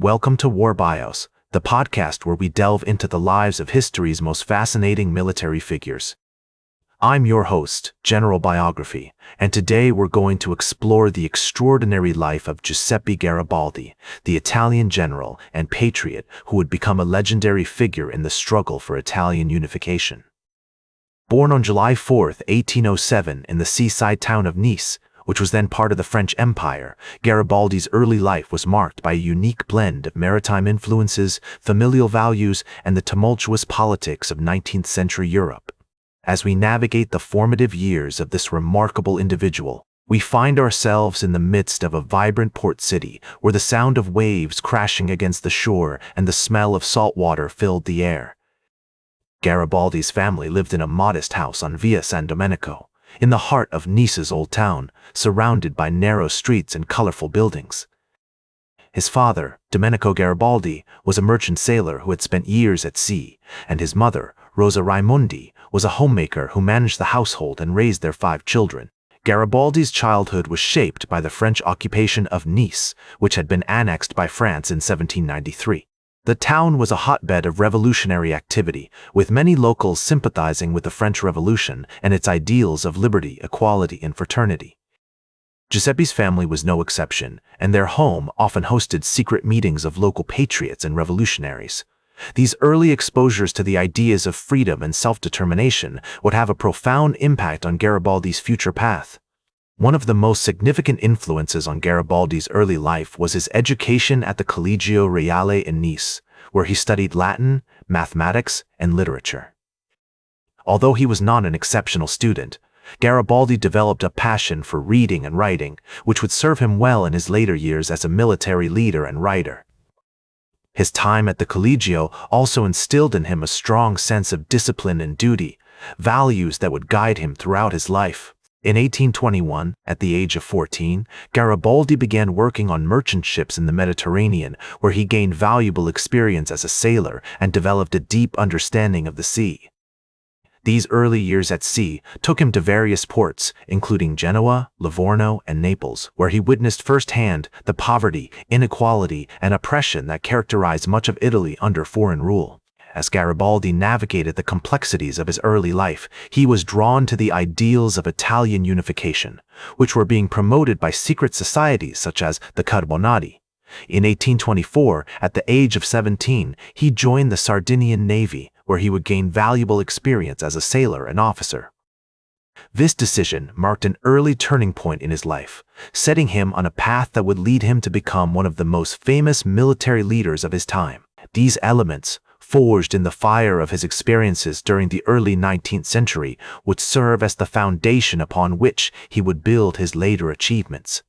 Welcome to War Bios, the podcast where we delve into the lives of history's most fascinating military figures. I'm your host, General Biography, and today we're going to explore the extraordinary life of Giuseppe Garibaldi, the Italian general and patriot who would become a legendary figure in the struggle for Italian unification. Born on July 4, 1807 in the seaside town of Nice, which was then part of the French Empire, Garibaldi's early life was marked by a unique blend of maritime influences, familial values, and the tumultuous politics of 19th century Europe. As we navigate the formative years of this remarkable individual, we find ourselves in the midst of a vibrant port city where the sound of waves crashing against the shore and the smell of salt water filled the air. Garibaldi's family lived in a modest house on Via San Domenico, in the heart of Nice's old town, surrounded by narrow streets and colorful buildings. His father, Domenico Garibaldi, was a merchant sailor who had spent years at sea, and his mother, Rosa Raimondi, was a homemaker who managed the household and raised their 5 children. Garibaldi's childhood was shaped by the French occupation of Nice, which had been annexed by France in 1793. The town was a hotbed of revolutionary activity, with many locals sympathizing with the French Revolution and its ideals of liberty, equality, and fraternity. Giuseppe's family was no exception, and their home often hosted secret meetings of local patriots and revolutionaries. These early exposures to the ideas of freedom and self-determination would have a profound impact on Garibaldi's future path. One of the most significant influences on Garibaldi's early life was his education at the Collegio Reale in Nice, where he studied Latin, mathematics, and literature. Although he was not an exceptional student, Garibaldi developed a passion for reading and writing, which would serve him well in his later years as a military leader and writer. His time at the Collegio also instilled in him a strong sense of discipline and duty, values that would guide him throughout his life. In 1821, at the age of 14, Garibaldi began working on merchant ships in the Mediterranean, where he gained valuable experience as a sailor and developed a deep understanding of the sea. These early years at sea took him to various ports, including Genoa, Livorno, and Naples, where he witnessed firsthand the poverty, inequality, and oppression that characterized much of Italy under foreign rule. As Garibaldi navigated the complexities of his early life, he was drawn to the ideals of Italian unification, which were being promoted by secret societies such as the Carbonati. In 1824, at the age of 17, he joined the Sardinian Navy, where he would gain valuable experience as a sailor and officer. This decision marked an early turning point in his life, setting him on a path that would lead him to become one of the most famous military leaders of his time. These elements, forged in the fire of his experiences during the early 19th century, would serve as the foundation upon which he would build his later achievements.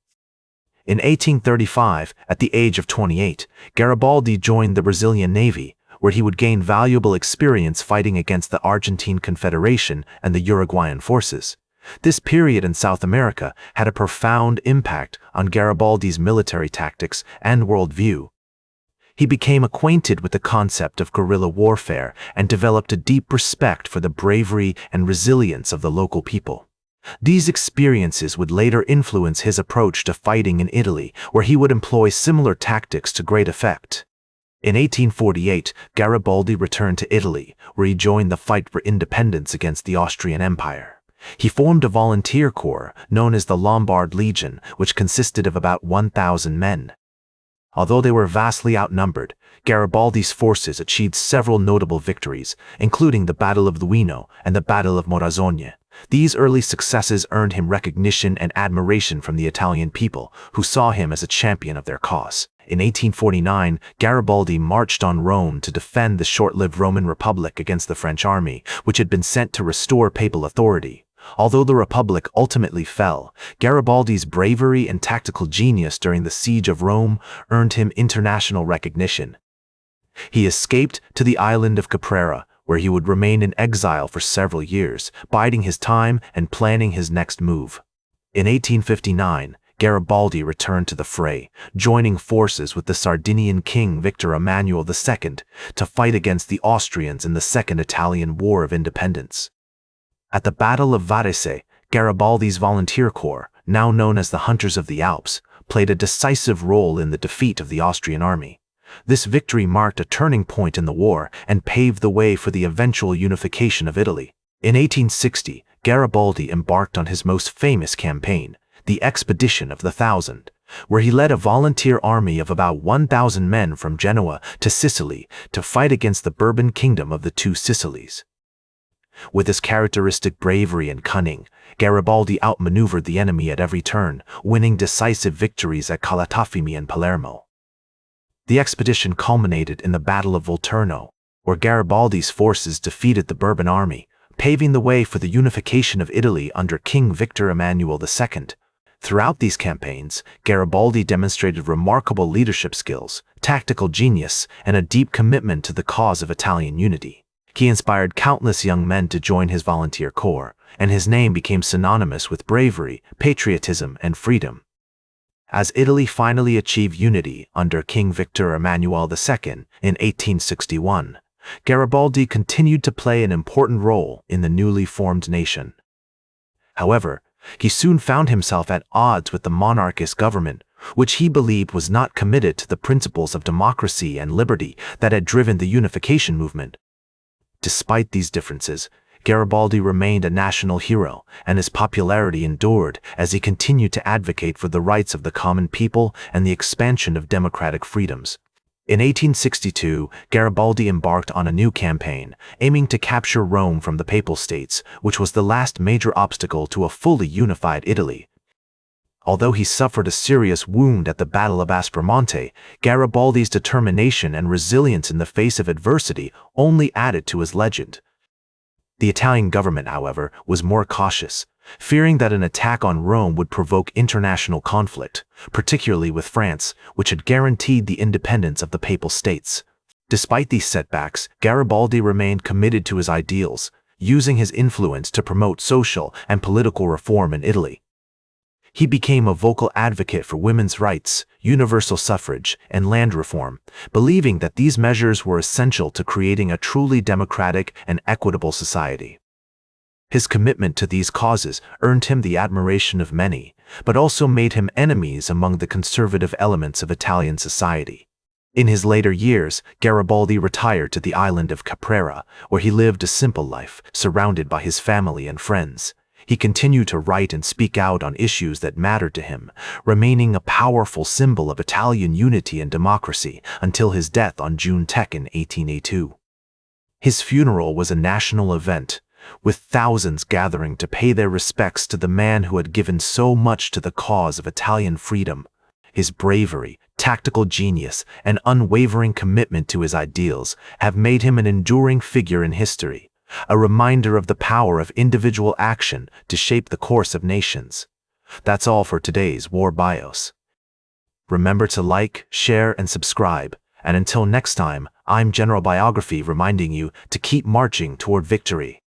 In 1835, at the age of 28, Garibaldi joined the Brazilian Navy, where he would gain valuable experience fighting against the Argentine Confederation and the Uruguayan forces. This period in South America had a profound impact on Garibaldi's military tactics and worldview. He became acquainted with the concept of guerrilla warfare and developed a deep respect for the bravery and resilience of the local people. These experiences would later influence his approach to fighting in Italy, where he would employ similar tactics to great effect. In 1848, Garibaldi returned to Italy, where he joined the fight for independence against the Austrian Empire. He formed a volunteer corps known as the Lombard Legion, which consisted of about 1,000 men. Although they were vastly outnumbered, Garibaldi's forces achieved several notable victories, including the Battle of Luino and the Battle of Morazzone. These early successes earned him recognition and admiration from the Italian people, who saw him as a champion of their cause. In 1849, Garibaldi marched on Rome to defend the short-lived Roman Republic against the French army, which had been sent to restore papal authority. Although the Republic ultimately fell, Garibaldi's bravery and tactical genius during the siege of Rome earned him international recognition. He escaped to the island of Caprera, where he would remain in exile for several years, biding his time and planning his next move. In 1859, Garibaldi returned to the fray, joining forces with the Sardinian king Victor Emmanuel II to fight against the Austrians in the Second Italian War of Independence. At the Battle of Varese, Garibaldi's volunteer corps, now known as the Hunters of the Alps, played a decisive role in the defeat of the Austrian army. This victory marked a turning point in the war and paved the way for the eventual unification of Italy. In 1860, Garibaldi embarked on his most famous campaign, the Expedition of the Thousand, where he led a volunteer army of about 1,000 men from Genoa to Sicily to fight against the Bourbon Kingdom of the Two Sicilies. With his characteristic bravery and cunning, Garibaldi outmaneuvered the enemy at every turn, winning decisive victories at Calatafimi and Palermo. The expedition culminated in the Battle of Volturno, where Garibaldi's forces defeated the Bourbon army, paving the way for the unification of Italy under King Victor Emmanuel II. Throughout these campaigns, Garibaldi demonstrated remarkable leadership skills, tactical genius, and a deep commitment to the cause of Italian unity. He inspired countless young men to join his volunteer corps, and his name became synonymous with bravery, patriotism, and freedom. As Italy finally achieved unity under King Victor Emmanuel II in 1861, Garibaldi continued to play an important role in the newly formed nation. However, he soon found himself at odds with the monarchist government, which he believed was not committed to the principles of democracy and liberty that had driven the unification movement. Despite these differences, Garibaldi remained a national hero, and his popularity endured as he continued to advocate for the rights of the common people and the expansion of democratic freedoms. In 1862, Garibaldi embarked on a new campaign, aiming to capture Rome from the Papal States, which was the last major obstacle to a fully unified Italy. Although he suffered a serious wound at the Battle of Aspromonte, Garibaldi's determination and resilience in the face of adversity only added to his legend. The Italian government, however, was more cautious, fearing that an attack on Rome would provoke international conflict, particularly with France, which had guaranteed the independence of the Papal States. Despite these setbacks, Garibaldi remained committed to his ideals, using his influence to promote social and political reform in Italy. He became a vocal advocate for women's rights, universal suffrage, and land reform, believing that these measures were essential to creating a truly democratic and equitable society. His commitment to these causes earned him the admiration of many, but also made him enemies among the conservative elements of Italian society. In his later years, Garibaldi retired to the island of Caprera, where he lived a simple life, surrounded by his family and friends. He continued to write and speak out on issues that mattered to him, remaining a powerful symbol of Italian unity and democracy until his death on June 2, 1882. His funeral was a national event, with thousands gathering to pay their respects to the man who had given so much to the cause of Italian freedom. His bravery, tactical genius, and unwavering commitment to his ideals have made him an enduring figure in history, a reminder of the power of individual action to shape the course of nations. That's all for today's War Bios. Remember to like, share, and subscribe, and until next time, I'm General Biography reminding you to keep marching toward victory.